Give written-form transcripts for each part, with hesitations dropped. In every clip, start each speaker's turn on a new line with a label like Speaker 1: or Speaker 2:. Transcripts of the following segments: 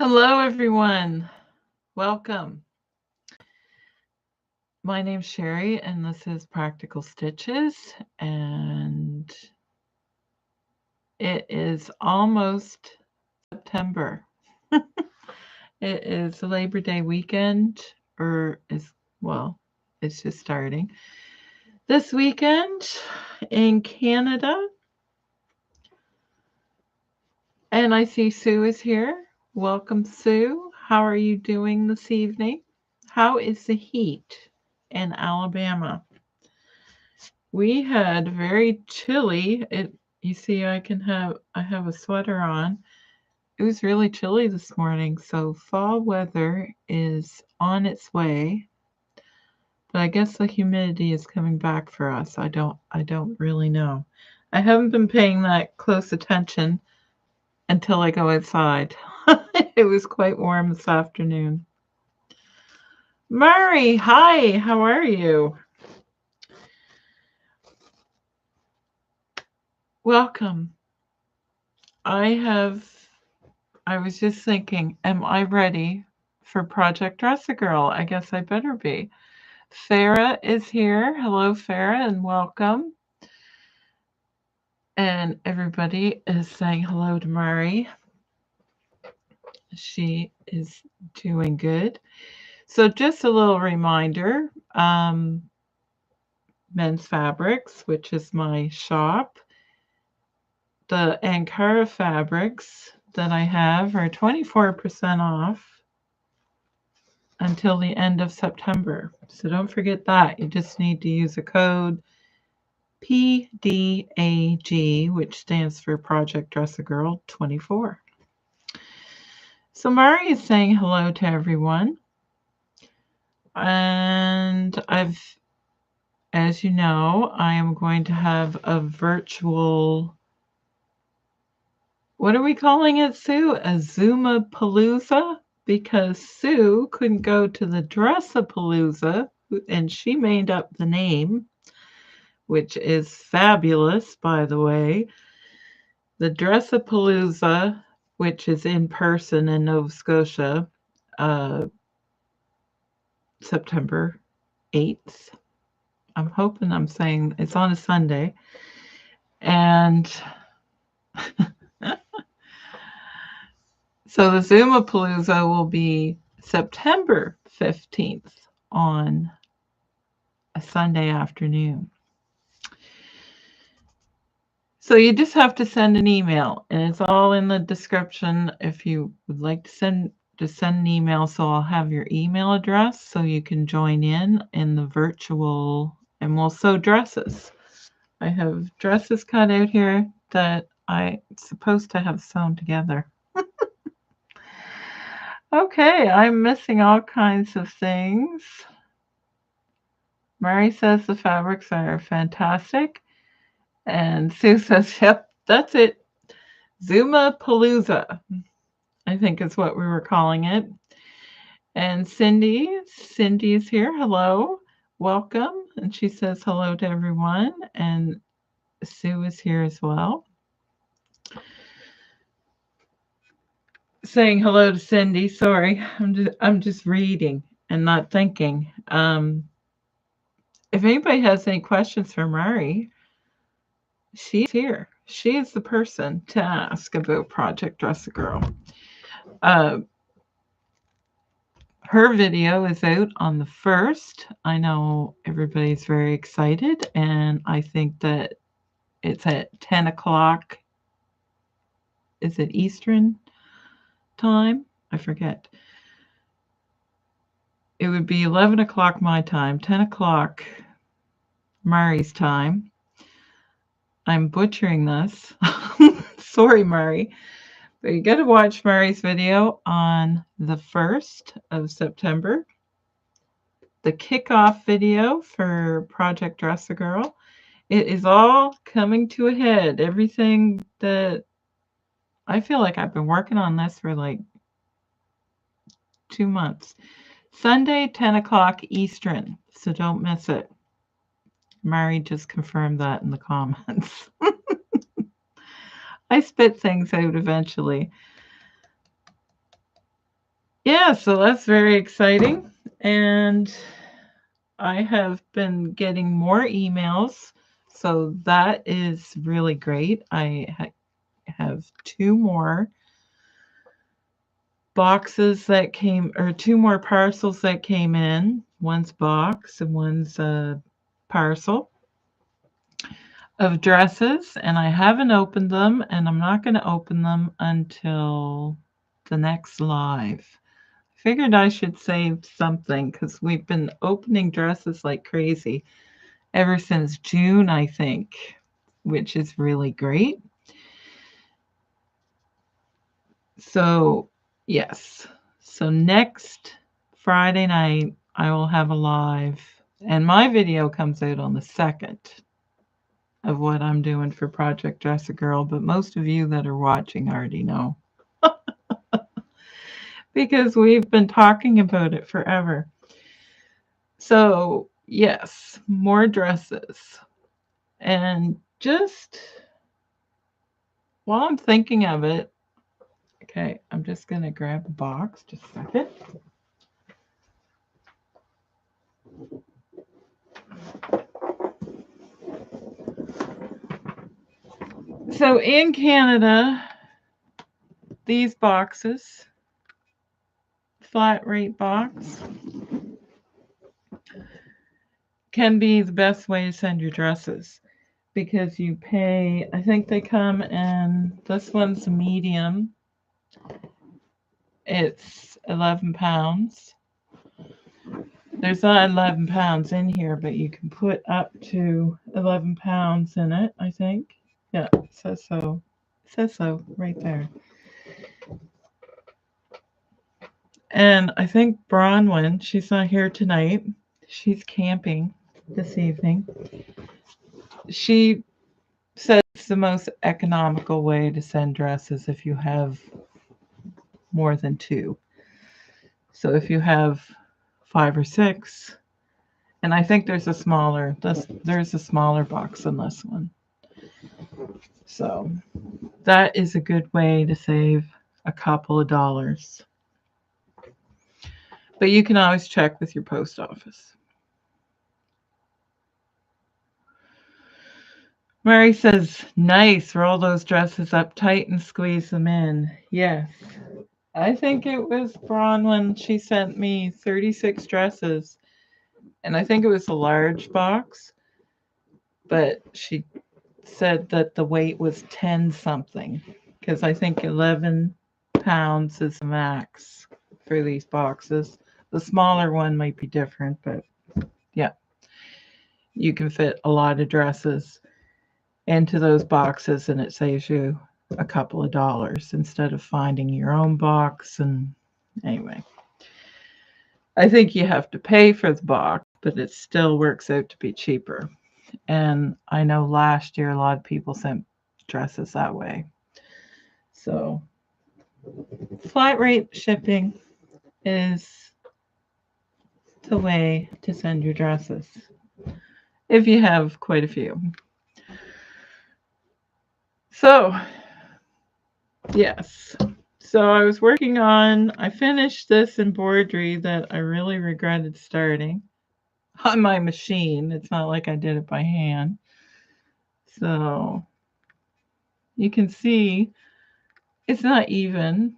Speaker 1: Hello, everyone. Welcome. My name's Sherry, and this is Practical Stitches, and it is almost September. It is Labor Day weekend, it's just starting. This weekend in Canada, and I see Sue is here. Welcome, Sue. How are you doing this evening? How is the heat in Alabama? We had very chilly. You see, I have a sweater on. It was really chilly this morning, so fall weather is on its way. But I guess the humidity is coming back for us. I don't really know. I haven't been paying that close attention until I go outside. It was quite warm this afternoon. Murray, hi, how are you? Welcome. I was just thinking, am I ready for Projectdressagirl? I guess I better be. Farah is here. Hello, Farah, and welcome. And everybody is saying hello to Mari. She is doing good. So just a little reminder, Men's Fabrics, which is my shop. The Ankara fabrics that I have are 24% off until the end of September. So don't forget that. You just need to use a code PDAG, which stands for Projectdressagirl 24. So Mari is saying hello to everyone. And as you know, I am going to have a virtual, what are we calling it, Sue? A Zoomapalooza? Because Sue couldn't go to the Dressapalooza, and she made up the name, which is fabulous, by the way. The Dressapalooza, which is in person in Nova Scotia, September 8th. I'm hoping I'm saying it's on a Sunday. And so the Zoomapalooza will be September 15th on a Sunday afternoon. So you just have to send an email, and it's all in the description. If you would like to send an email, so I'll have your email address so you can join in the virtual, and we'll sew dresses. I have dresses cut out here that I'm supposed to have sewn together. Okay, I'm missing all kinds of things. Mary says the fabrics are fantastic. And Sue says, yep, that's it. Zoomapalooza, I think is what we were calling it. And Cindy's here. Hello, welcome. And she says hello to everyone. And Sue is here as well. Saying hello to Cindy. Sorry, I'm just reading and not thinking. If anybody has any questions for Mari, she's here. She is the person to ask about Projectdressagirl. Her video is out on the 1st. I know everybody's very excited, and I think that it's at 10 o'clock. Is it Eastern time? I forget. It would be 11 o'clock my time, 10 o'clock Mari's time. I'm butchering this. Sorry, Mari. But you got to watch Mari's video on the 1st of September. The kickoff video for Projectdressagirl. It is all coming to a head. Everything that I feel like I've been working on this for like 2 months. Sunday, 10 o'clock Eastern. So don't miss it. Mari just confirmed that in the comments. I spit things out eventually. Yeah, so that's very exciting. And I have been getting more emails, so that is really great. I have 2 more boxes that came, or 2 more parcels that came in. One's box and one's a parcel of dresses, and I haven't opened them, and I'm not going to open them until the next live. I figured I should save something because we've been opening dresses like crazy ever since June, I think, which is really great. So, yes. So next Friday night, I will have a live, and my video comes out on the 2nd of what I'm doing for Projectdressagirl, but most of you that are watching already know because we've been talking about it forever. So, yes, more dresses. And just while I'm thinking of it, okay, I'm just going to grab a box, just a second. So in Canada, these boxes, flat rate box, can be the best way to send your dresses because you pay, I think they come in, this one's a medium. It's 11 pounds. There's not 11 pounds in here, but you can put up to 11 pounds in it, I think. Yeah, it says so. It says so right there. And I think Bronwyn, she's not here tonight. She's camping this evening. She says it's the most economical way to send dresses if you have more than 2. So if you have 5 or 6, and I think there's a smaller box than this one. So that is a good way to save a couple of dollars. But you can always check with your post office. Mary says, nice, roll those dresses up tight and squeeze them in. Yes. I think it was Bronwyn. She sent me 36 dresses, and I think it was a large box, but she said that the weight was 10 something, because I think 11 pounds is the max for these boxes. The smaller one might be different, but yeah, you can fit a lot of dresses into those boxes, and it saves you a couple of dollars instead of finding your own box. And anyway, I think you have to pay for the box, but it still works out to be cheaper. And I know last year a lot of people sent dresses that way. So flat rate shipping is the way to send your dresses if you have quite a few. So yes, so I was working on, I finished this embroidery that I really regretted starting on my machine. It's not like I did it by hand. So you can see it's not even,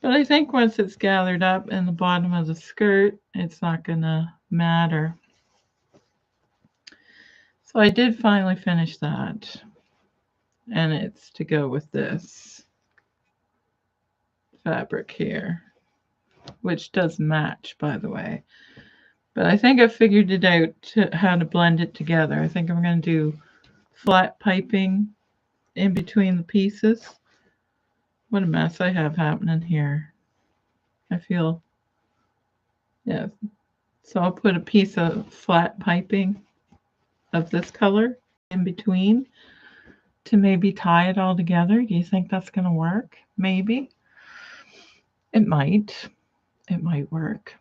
Speaker 1: but I think once it's gathered up in the bottom of the skirt, it's not gonna matter. So I did finally finish that, and it's to go with this fabric here, which does match, by the way. But I think I figured it out how to blend it together. I think I'm going to do flat piping in between the pieces. What a mess I have happening here. I feel, yeah. So I'll put a piece of flat piping of this color in between to maybe tie it all together. Do you think that's going to work? Maybe. It might. It might work.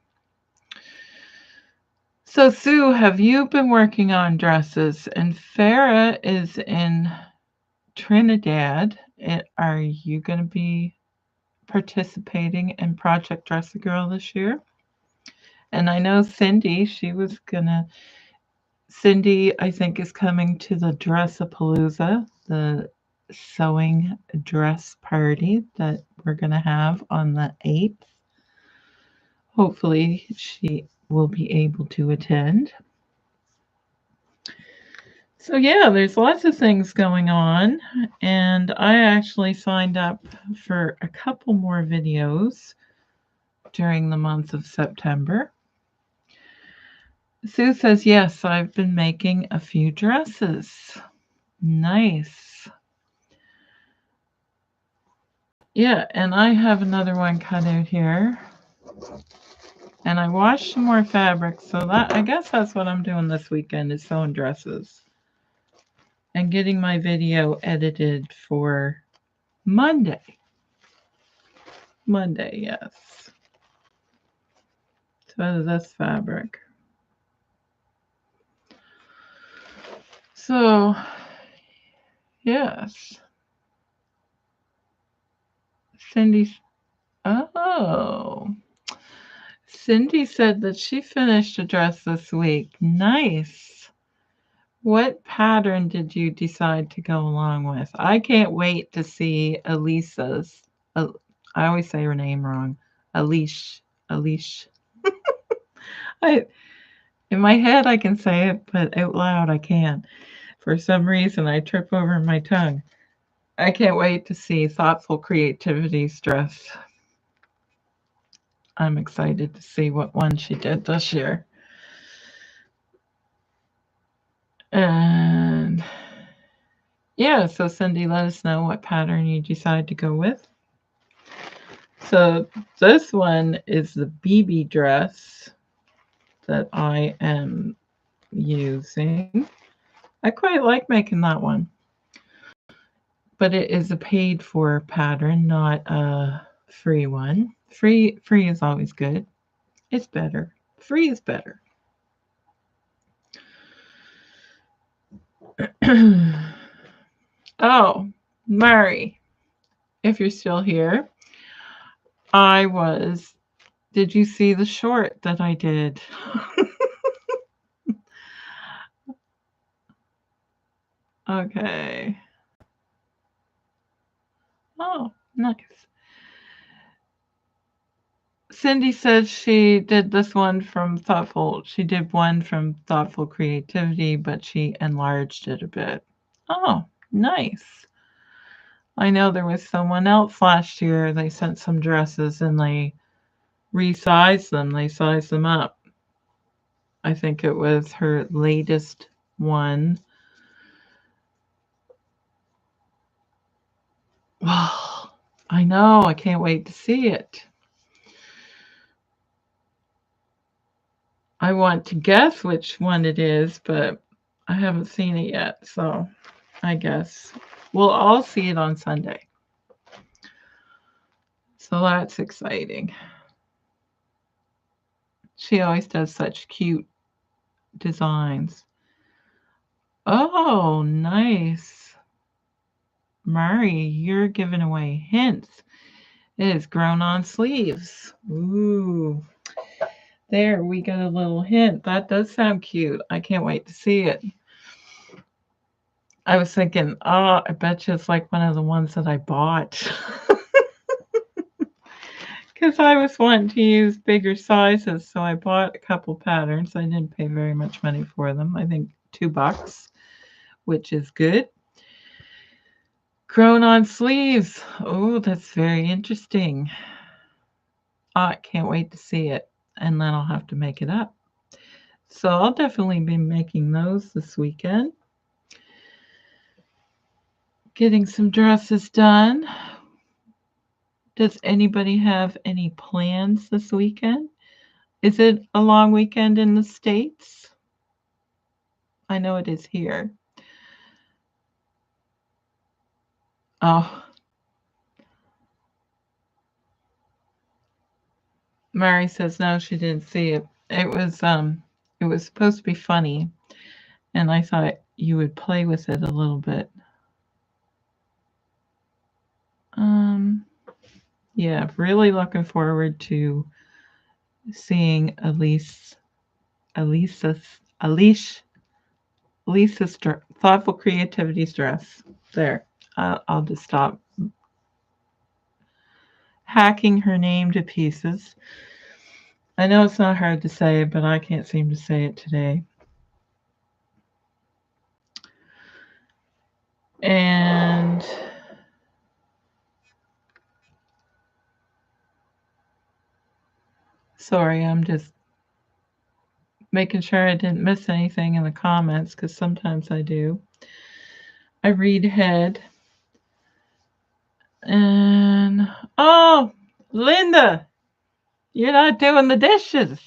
Speaker 1: So, Sue, have you been working on dresses? And Farah is in Trinidad. Are you going to be participating in Project Dressagirl this year. And I know Cindy, Cindy, I think, is coming to the Dressapalooza, the sewing dress party that we're going to have on the 8th. Hopefully, she will be able to attend. So, yeah, there's lots of things going on. And I actually signed up for a couple more videos during the month of September. Sue says, yes, I've been making a few dresses. Nice. Yeah, and I have another one cut out here. And I washed some more fabric, so that I guess that's what I'm doing this weekend is sewing dresses. And getting my video edited for Monday. Monday, yes. So this fabric. So, yes. Cindy, oh. Cindy said that she finished a dress this week. Nice. What pattern did you decide to go along with? I can't wait to see Elisa's. I always say her name wrong. Alish. In my head I can say it, but out loud I can't. For some reason I trip over my tongue. I can't wait to see Thoughtful Creativity's dress. I'm excited to see what one she did this year. And yeah, so Cindy, let us know what pattern you decide to go with. So this one is the BB dress that I am using. I quite like making that one. But it is a paid for pattern, not a free one. Free is always good. It's better. Free is better. Oh, Murray, if you're still here, did you see the short that I did? Okay. Oh, nice. Cindy said she did this one from she did one from Thoughtful Creativity, but she enlarged it a bit. Oh, nice. I know there was someone else last year, they sent some dresses and they resized them. They sized them up. I think it was her latest one. Well, I know. I can't wait to see it. I want to guess which one it is, but I haven't seen it yet. So I guess we'll all see it on Sunday. So that's exciting. She always does such cute designs. Oh, nice. Mari, you're giving away hints. It is grown on sleeves. Ooh. There, we got a little hint. That does sound cute. I can't wait to see it. I was thinking, oh, I bet you it's like one of the ones that I bought. Because I was wanting to use bigger sizes, so I bought a couple patterns. I didn't pay very much money for them. I think $2, which is good. Grown on sleeves. Oh, that's very interesting. I can't wait to see it, and then I'll have to make it up. So I'll definitely be making those this weekend. Getting some dresses done. Does anybody have any plans this weekend? Is it a long weekend in the States? I know it is here. Oh. Mary says no, she didn't see it. It was supposed to be funny, and I thought you would play with it a little bit. Yeah, really looking forward to seeing Alice's Thoughtful Creativity's dress. There. I'll just stop hacking her name to pieces. I know it's not hard to say, but I can't seem to say it today. And sorry, I'm just making sure I didn't miss anything in the comments because sometimes I do. I read ahead. And oh, Linda, you're not doing the dishes.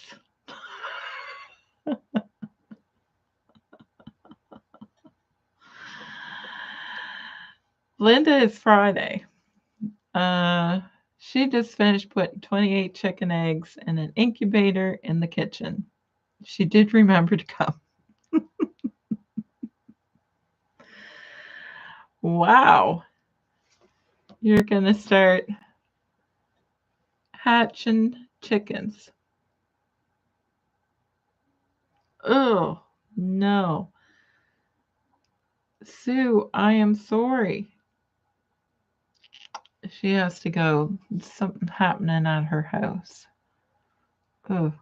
Speaker 1: Linda, it's Friday. She just finished putting 28 chicken eggs in an incubator in the kitchen. She did remember to come. Wow. You're going to start hatching chickens. Oh, no. Sue, I am sorry. She has to go. Something happening at her house. Oh.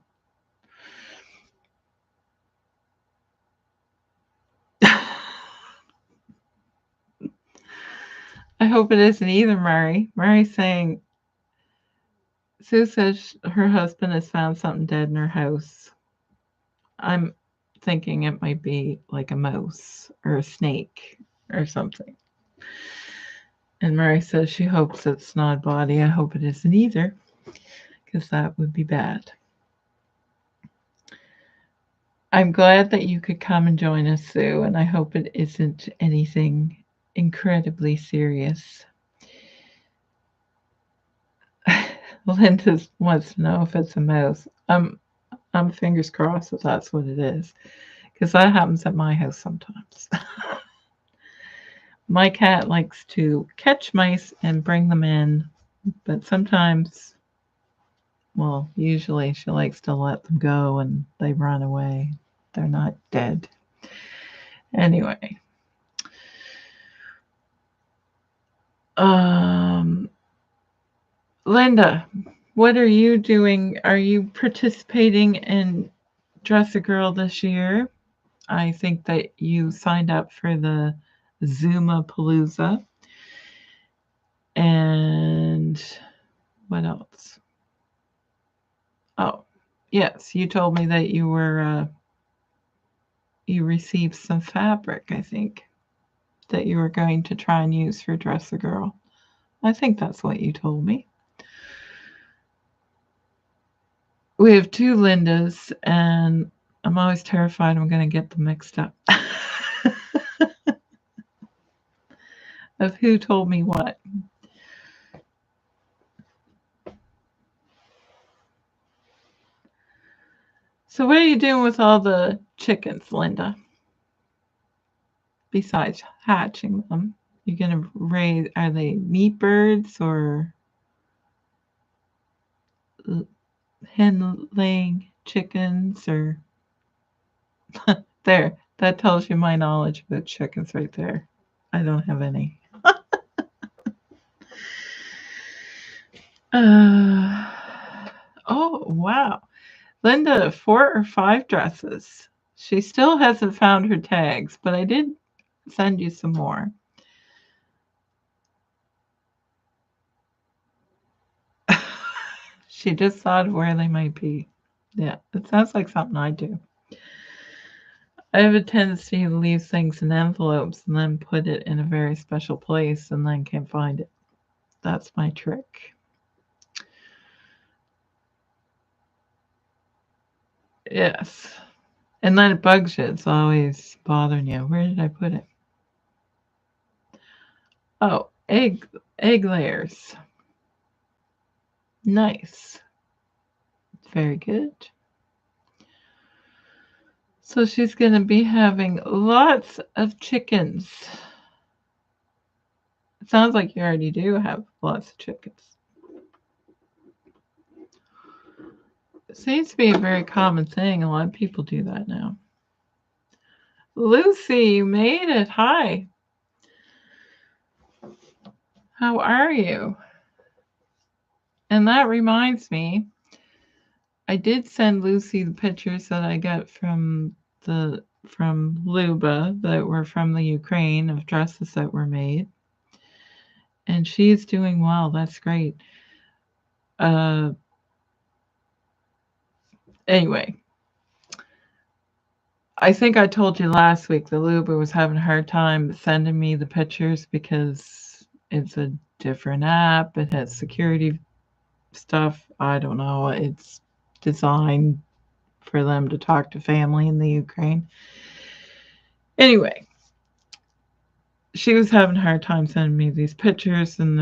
Speaker 1: I hope it isn't either, Murray. Murray's saying, Sue says her husband has found something dead in her house. I'm thinking it might be like a mouse or a snake or something. And Murray says she hopes it's not a body. I hope it isn't either, because that would be bad. I'm glad that you could come and join us, Sue, and I hope it isn't anything incredibly serious. Linda wants to know if it's a mouse. I'm fingers crossed that that's what it is, because that happens at my house sometimes. My cat likes to catch mice and bring them in, but sometimes, well, usually she likes to let them go and they run away. They're not dead. Anyway. Linda, what are you doing? Are you participating in Dress a Girl this year? I think that you signed up for the Zuma Palooza. And what else? Oh, yes, you told me that you were you received some fabric, I think, that you were going to try and use for Dress a Girl. I think that's what you told me. We have two Lindas, and I'm always terrified I'm going to get them mixed up. Of who told me what. So what are you doing with all the chickens, Linda? Besides hatching them, you're going to raise, are they meat birds or hen laying chickens or there, that tells you my knowledge about chickens right there. I don't have any. Oh, wow. Linda, 4 or 5 dresses. She still hasn't found her tags, but I did send you some more. She just thought of where they might be. Yeah, it sounds like something I do. I have a tendency to leave things in envelopes and then put it in a very special place and then can't find it. That's my trick. Yes. And then it bugs you. It's always bothering you. Where did I put it? Oh, egg layers. Nice. Very good. So she's going to be having lots of chickens. It sounds like you already do have lots of chickens. Seems to be a very common thing. A lot of people do that now. Lucy, you made it. Hi. How are you? And that reminds me, I did send Lucy the pictures that I got from Luba that were from the Ukraine of dresses that were made. And she's doing well. That's great. Anyway, I think I told you last week that Luba was having a hard time sending me the pictures because it's a different app. It has security stuff. I don't know. It's designed for them to talk to family in the Ukraine. Anyway, she was having a hard time sending me these pictures, and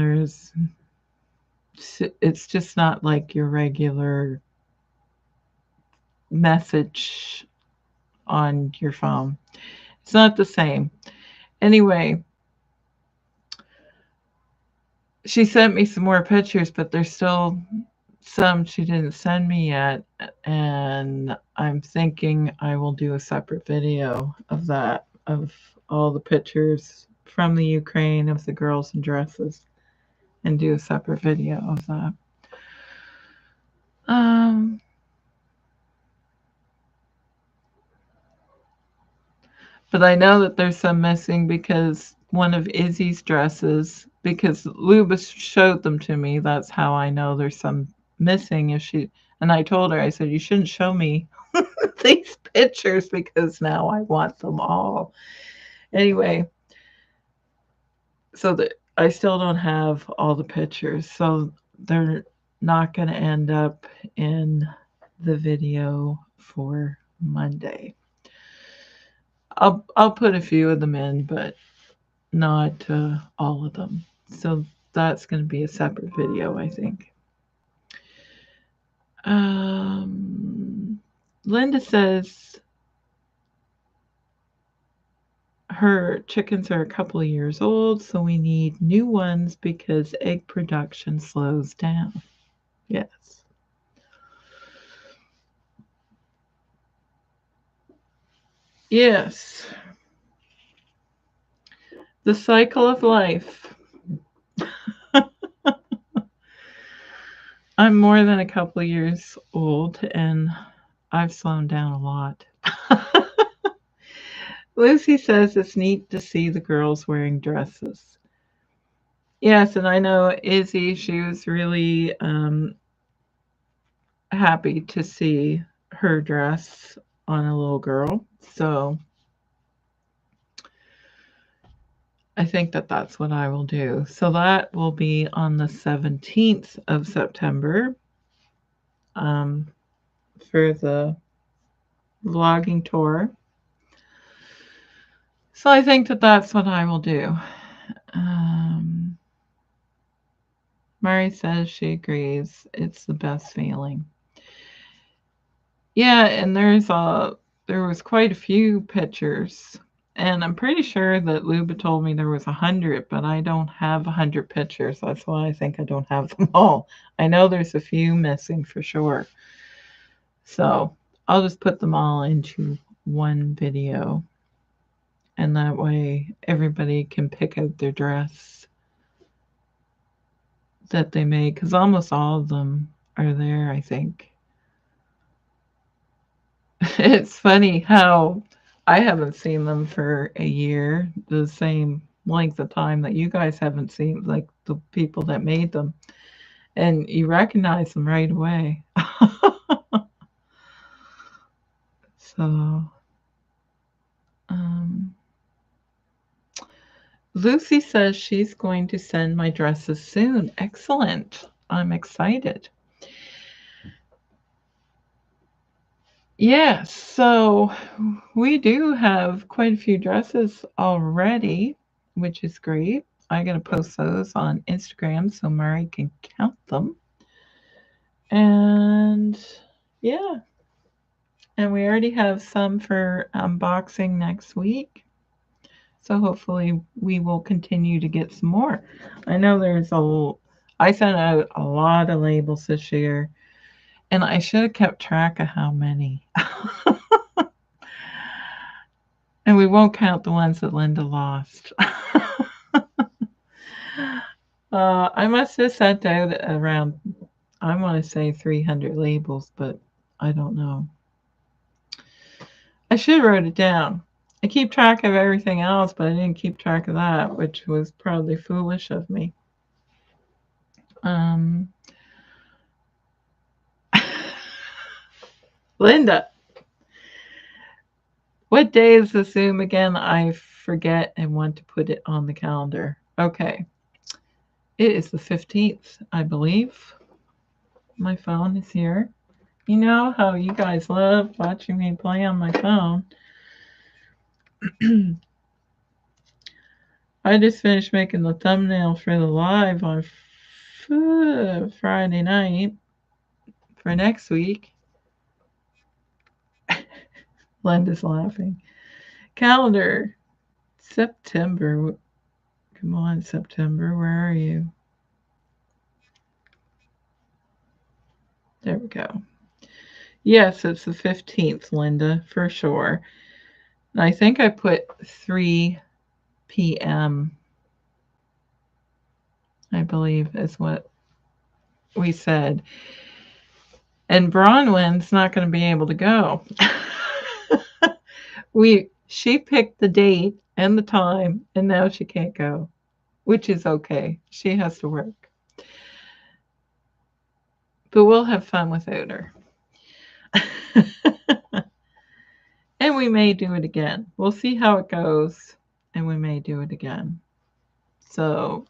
Speaker 1: it's just not like your regular message on your phone. It's not the same. Anyway, she sent me some more pictures, but there's still some she didn't send me yet, and I'm thinking I will do a separate video of that, of all the pictures from the Ukraine of the girls in dresses, and do a separate video of that. But I know that there's some missing because one of Izzy's dresses, because Luba showed them to me, that's how I know there's some missing. And I told her, I said, you shouldn't show me these pictures because now I want them all. Anyway, so that I still don't have all the pictures, so they're not going to end up in the video for Monday. I'll put a few of them in, but not all of them. So that's going to be a separate video, I think. Linda says her chickens are a couple of years old, so we need new ones because egg production slows down. Yes. Yes. The cycle of life. I'm more than a couple of years old, and I've slowed down a lot. Lucy says it's neat to see the girls wearing dresses. Yes, and I know Izzy, she was really happy to see her dress on a little girl. So I think that that's what I will do. So that will be on the 17th of September for the vlogging tour. So I think that that's what I will do. Mary says she agrees. It's the best feeling. Yeah, and there was quite a few pictures. And I'm pretty sure that Luba told me there was 100, but I don't have 100 pictures. That's why I think I don't have them all. I know there's a few missing for sure. So I'll just put them all into one video. And that way everybody can pick out their dress that they made, because almost all of them are there, I think. It's funny how I haven't seen them for a year, the same length of time that you guys haven't seen, like the people that made them, and you recognize them right away. So Lucy says she's going to send my dresses soon. Excellent. I'm excited. Yes, so we do have quite a few dresses already, which is great. I'm going to post those on Instagram so Mari can count them. And yeah, and we already have some for unboxing next week. So hopefully we will continue to get some more. I know I sent out a lot of labels this year. And I should have kept track of how many. And we won't count the ones that Linda lost. I must have sent out around, I want to say 300 labels, but I don't know. I should have wrote it down. I keep track of everything else, but I didn't keep track of that, which was probably foolish of me. Linda, what day is the Zoom again? I forget and want to put it on the calendar. Okay. It is the 15th, I believe. My phone is here. You know how you guys love watching me play on my phone. I just finished making the thumbnail for the live on Friday night for next week. Linda's laughing. Calendar. September. Come on, September. Where are you? There we go. Yes, it's the 15th, Linda, for sure. And I think I put 3 p.m. I believe is what we said. And Bronwyn's not going to be able to go. She picked the date and the time, and now she can't go, which is okay. She has to work. But we'll have fun without her. And we may do it again. We'll see how it goes, and we may do it again. So,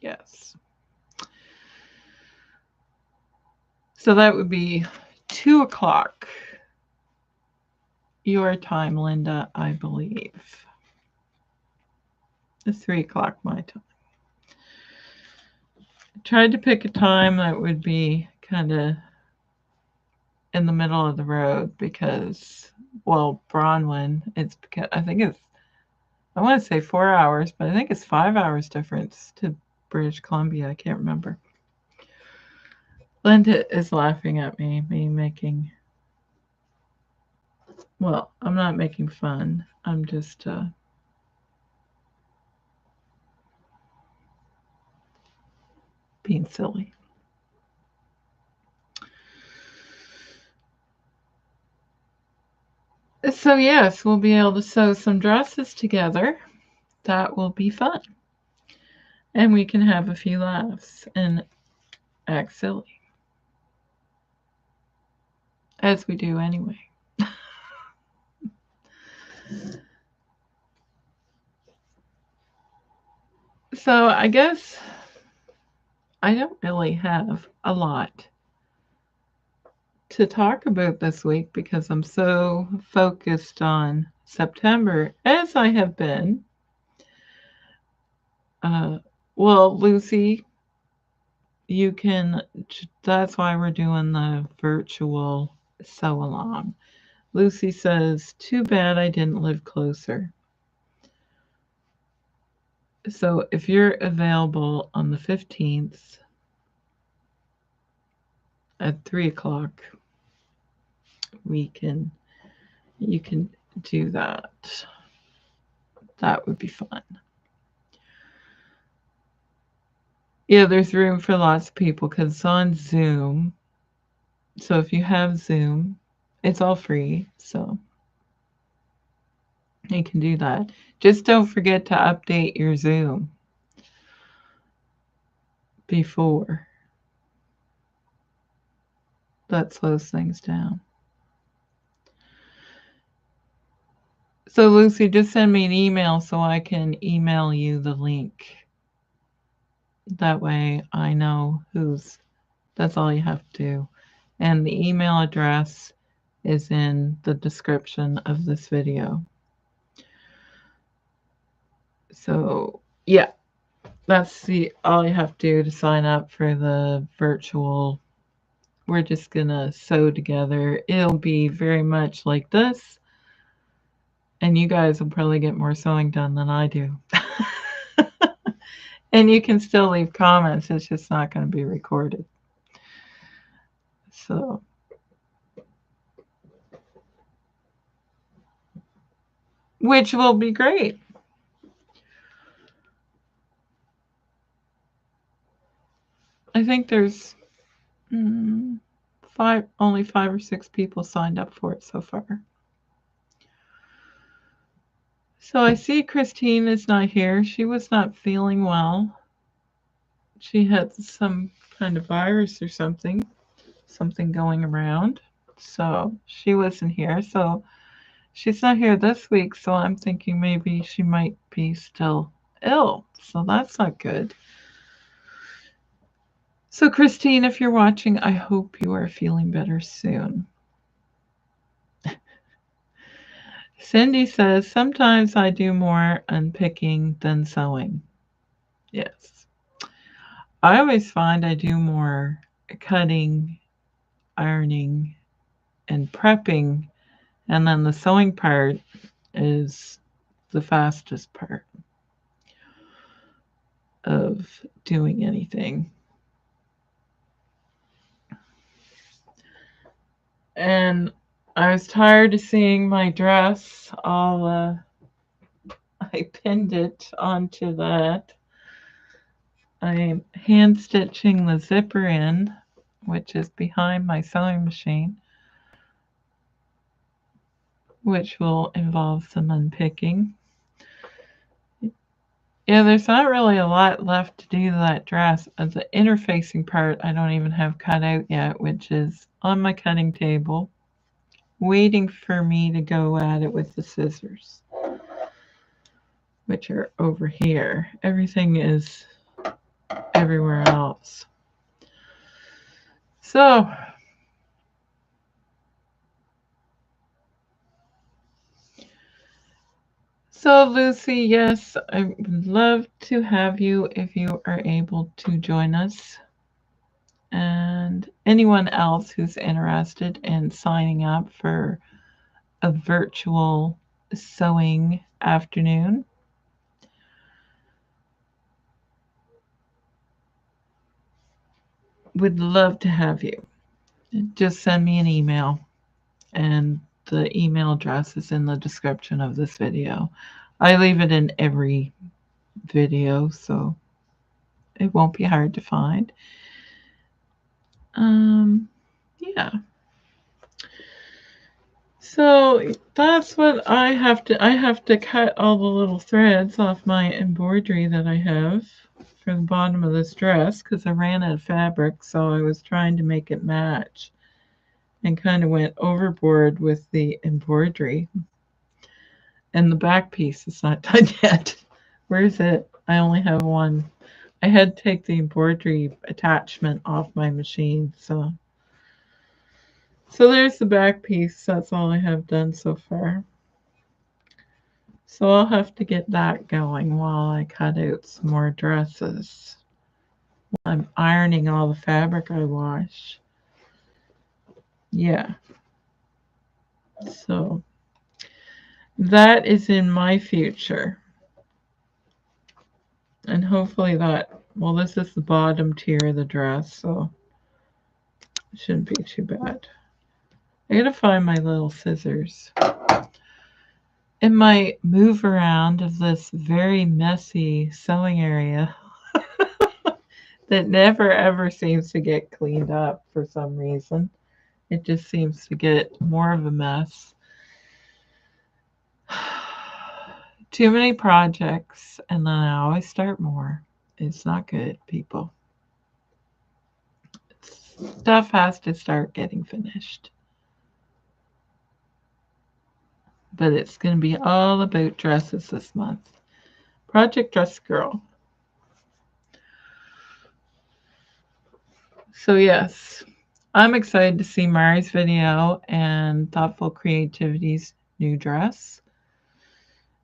Speaker 1: yes. So that would be 2 o'clock your time, Linda, I believe. It's 3 o'clock my time. I tried to pick a time that would be kind of in the middle of the road because, well, Bronwyn, it's because I think it's, I want to say 4 hours, but I think it's 5 hours difference to British Columbia. I can't remember. Linda is laughing at me making, well, I'm not making fun. I'm just being silly. So yes, we'll be able to sew some dresses together. That will be fun. And we can have a few laughs and act silly. As we do anyway. So I guess I don't really have a lot to talk about this week because I'm so focused on September, as I have been. Well, Lucy, you can, that's why we're doing the virtual sew along. Lucy says, too bad I didn't live closer. So if you're available on the 15th at 3 o'clock, you can do that. That would be fun. Yeah, there's room for lots of people because it's on Zoom. So if you have Zoom, it's all free. So you can do that. Just don't forget to update your Zoom before. That slows things down. So Lucy, just send me an email so I can email you the link. That way I know that's all you have to do. And the email address is in the description of this video. So yeah, that's all you have to do to sign up for the virtual. We're just gonna sew together. It'll be very much like this. And you guys will probably get more sewing done than I do. And you can still leave comments. It's just not going to be recorded. So which will be great. I think there's only 5 or 6 people signed up for it so far. So I see Christine is not here. She was not feeling well. She had some kind of virus or something going around. So she wasn't here. So she's not here this week. So I'm thinking maybe she might be still ill. So that's not good. So, Christine, if you're watching, I hope you are feeling better soon. Cindy says, sometimes I do more unpicking than sewing. Yes. I always find I do more cutting, ironing, and prepping, and then the sewing part is the fastest part of doing anything. And I was tired of seeing my dress all I pinned it onto that. I'm hand stitching the zipper in, which is behind my sewing machine, which will involve some unpicking. Yeah, there's not really a lot left to do to that dress. The interfacing part I don't even have cut out yet, which is on my cutting table, waiting for me to go at it with the scissors, which are over here. Everything is everywhere else. So, Lucy, yes, I would love to have you if you are able to join us. And anyone else who's interested in signing up for a virtual sewing afternoon, would love to have you. Just send me an email, and the email address is in the description of this video. I leave it in every video, so it won't be hard to find. Yeah. So that's what I have to cut all the little threads off my embroidery that I have for the bottom of this dress because I ran out of fabric, so I was trying to make it match and kind of went overboard with the embroidery. And the back piece is not done yet. Where is it? I only have one. I had to take the embroidery attachment off my machine, so there's the back piece. That's all I have done so far. So I'll have to get that going while I cut out some more dresses. I'm ironing all the fabric I wash. Yeah. So that is in my future. And hopefully well, this is the bottom tier of the dress, so it shouldn't be too bad. I gotta find my little scissors. In my move around of this very messy sewing area that never ever seems to get cleaned up for some reason, it just seems to get more of a mess. Too many projects, and then I always start more. It's not good, people. Stuff has to start getting finished. But it's going to be all about dresses this month. Project Dress Girl. So yes, I'm excited to see Mari's video and Thoughtful Creativity's new dress.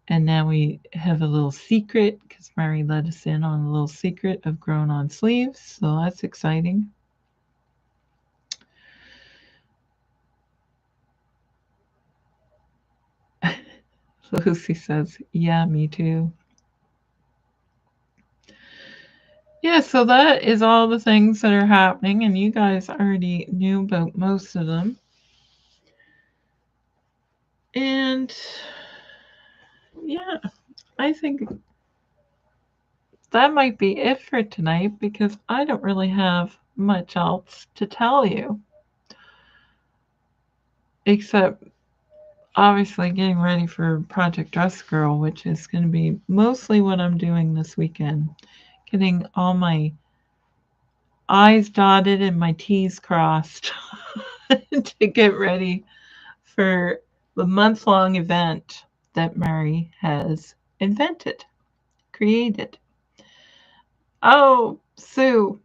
Speaker 1: And now we have a little secret because Mari let us in on a little secret of Grown On Sleeves. So that's exciting. Lucy says, yeah, me too. Yeah, so that is all the things that are happening, and you guys already knew about most of them. And yeah, I think that might be it for tonight because I don't really have much else to tell you. Except obviously getting ready for Project Dress Girl, which is going to be mostly what I'm doing this weekend. Getting all my I's dotted and my T's crossed to get ready for the month-long event that Mary has invented, created. Oh, Sue,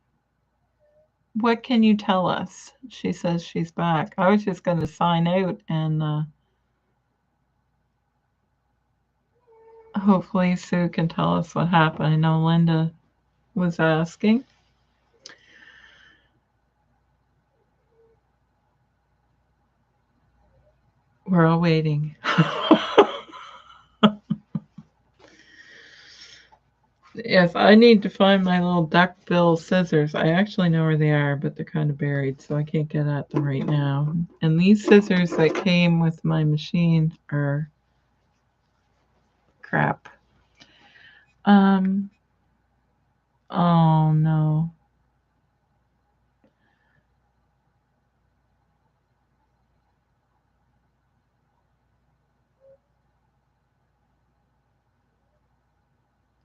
Speaker 1: what can you tell us? She says she's back. I was just going to sign out and hopefully Sue can tell us what happened. I know Linda was asking. We're all waiting. Yes, I need to find my little duckbill scissors. I actually know where they are, but they're kind of buried, so I can't get at them right now. And these scissors that came with my machine are crap. Oh no.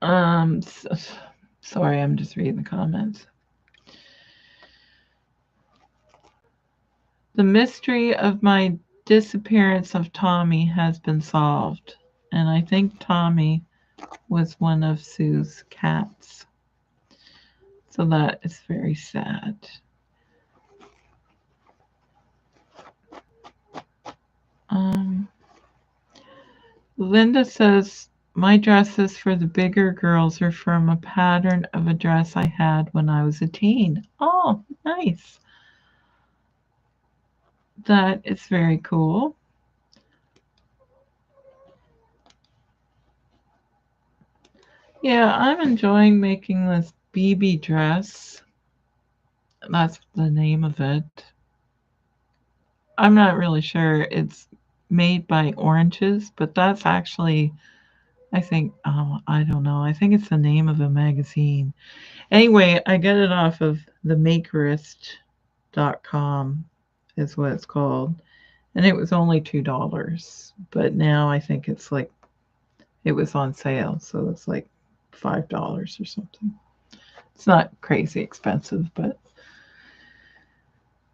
Speaker 1: Um, sorry, I'm just reading the comments. The mystery of my disappearance of Tommy has been solved, and I think Tommy was one of Sue's cats. So that is very sad. Linda says, my dresses for the bigger girls are from a pattern of a dress I had when I was a teen. Oh, nice. That is very cool. Yeah, I'm enjoying making this BB dress. That's the name of it. I'm not really sure. It's made by Oranges, but that's actually, I think, I don't know. I think it's the name of a magazine. Anyway, I get it off of themakerist.com is what it's called. And it was only $2. But now I think it's like, it was on sale. So it's like $5 or something. It's not crazy expensive, but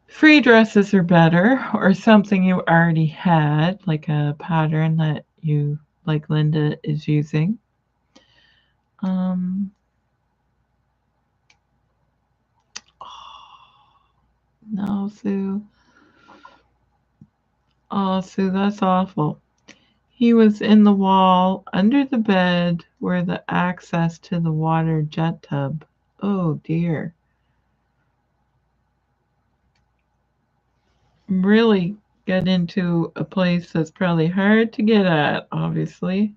Speaker 1: free dresses are better, or something you already had, like a pattern that you, like Linda is using. No, Sue. Oh, Sue, that's awful. He was in the wall under the bed where the access to the water jet tub. Oh dear. Really get into a place that's probably hard to get at, obviously.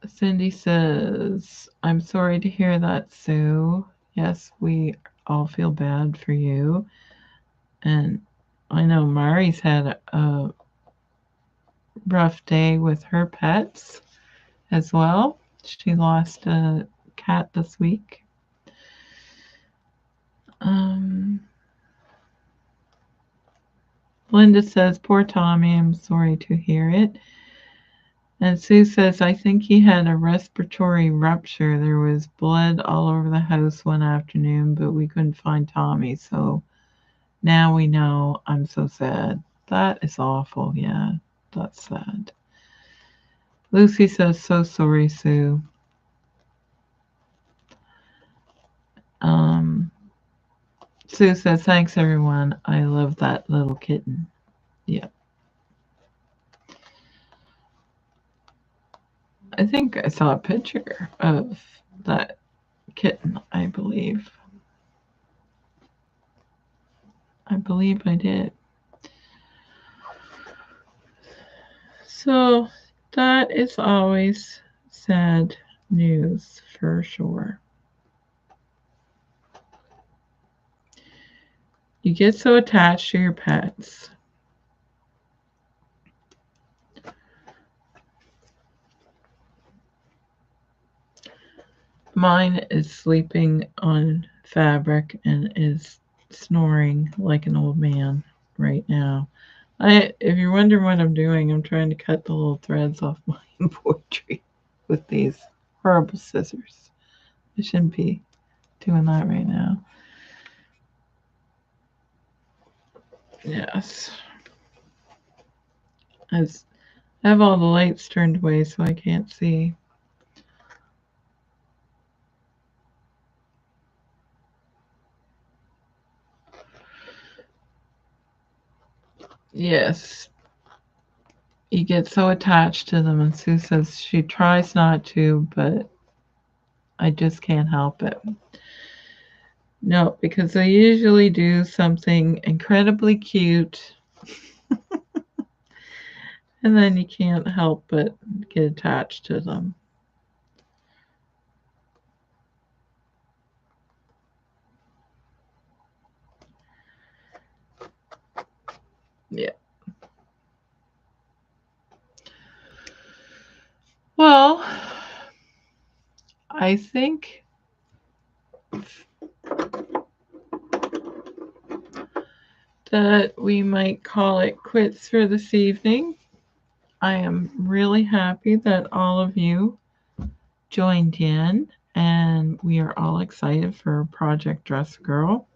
Speaker 1: Cindy says, I'm sorry to hear that, Sue. Yes, we all feel bad for you. And I know Mari's had a rough day with her pets as well. She lost a cat this week. Linda says, poor Tommy, I'm sorry to hear it. And Sue says, I think he had a respiratory rupture. There was blood all over the house one afternoon, but we couldn't find Tommy. So now we know. I'm so sad. That is awful. Yeah, that's sad. Lucy says, so sorry, Sue. Sue says, thanks, everyone. I love that little kitten. Yeah. I think I saw a picture of that kitten, I believe. I believe I did. So, That is always sad news for sure. You get so attached to your pets. Mine is sleeping on fabric and is snoring like an old man right now. If you're wondering what I'm doing, I'm trying to cut the little threads off my embroidery with these horrible scissors. I shouldn't be doing that right now. Yes. I have all the lights turned away so I can't see. Yes. You get so attached to them, and Sue says she tries not to, but I just can't help it. No, because they usually do something incredibly cute, and then you can't help but get attached to them. Yeah. Well, I think that we might call it quits for this evening. I am really happy that all of you joined in, and we are all excited for Project Dress Girl.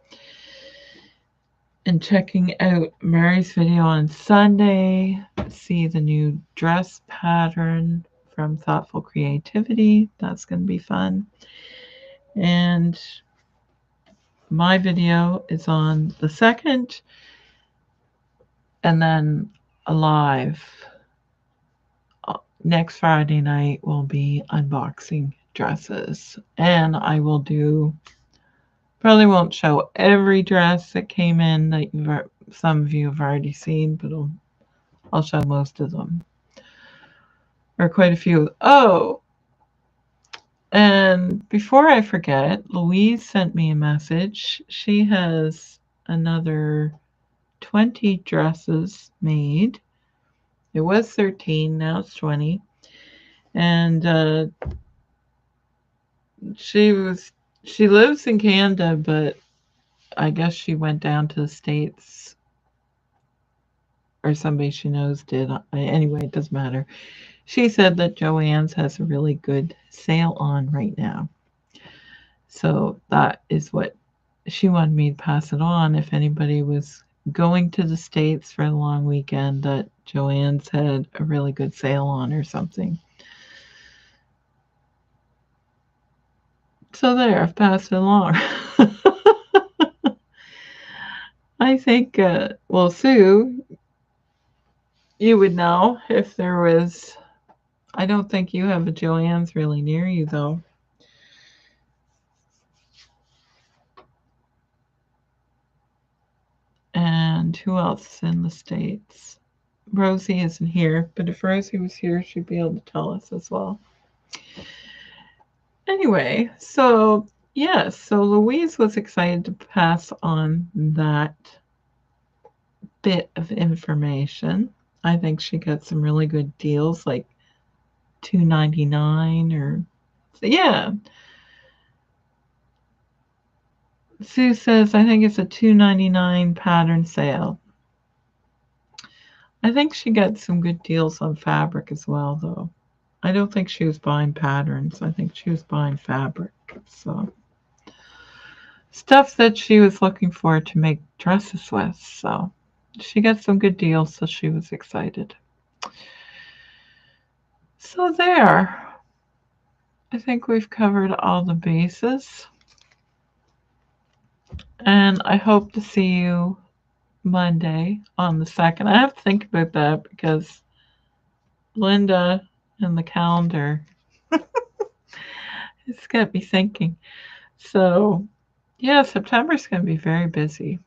Speaker 1: And checking out Mary's video on Sunday, see the new dress pattern from Thoughtful Creativity. That's going to be fun. And my video is on the 2nd, and then a live next Friday night will be unboxing dresses, and I will do, probably won't show every dress that came in that some of you have already seen, but I'll show most of them, or quite a few. Oh, and before I forget, Louise sent me a message. She has another 20 dresses made. It was 13, now it's 20. And she lives in Canada, but I guess she went down to the States, or somebody she knows did. Anyway, it doesn't matter. She said that Joann's has a really good sale on right now. So that is what she wanted me to pass it on. If anybody was going to the States for a long weekend, that Joann's had a really good sale on or something. So there, I've passed it along. I think, well, Sue, you would know if there was. I don't think you have a Joann's really near you, though. And who else in the States? Rosie isn't here, but if Rosie was here, she'd be able to tell us as well. Anyway, so yes, so Louise was excited to pass on that bit of information. I think she got some really good deals, like $2.99 or yeah. Sue says I think it's a $2.99 pattern sale. I think she got some good deals on fabric as well, though. I don't think she was buying patterns. I think she was buying fabric. So stuff that she was looking for to make dresses with. So she got some good deals, so she was excited. So there. I think we've covered all the bases. And I hope to see you Monday on the 2nd. I have to think about that because Linda and the calendar, it's got me thinking. So, yeah, September's going to be very busy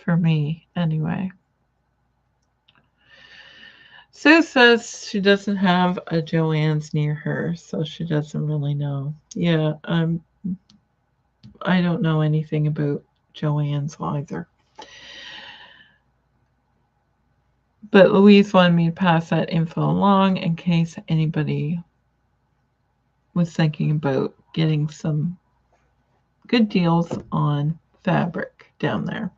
Speaker 1: for me anyway. Sue says she doesn't have a Joann's near her, so she doesn't really know. Yeah, I don't know anything about Joann's either. But Louise wanted me to pass that info along in case anybody was thinking about getting some good deals on fabric down there.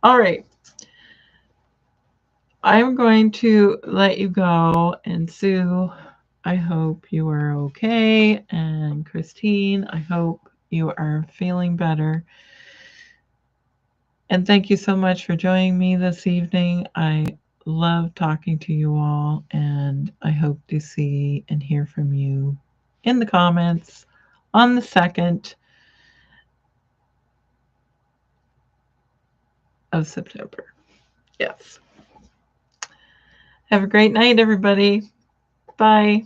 Speaker 1: All right. I'm going to let you go. And Sue, I hope you are okay. And Christine, I hope you are feeling better. And thank you so much for joining me this evening. I love talking to you all, and I hope to see and hear from you in the comments on the 2nd of September. Yes. Have a great night, everybody. Bye.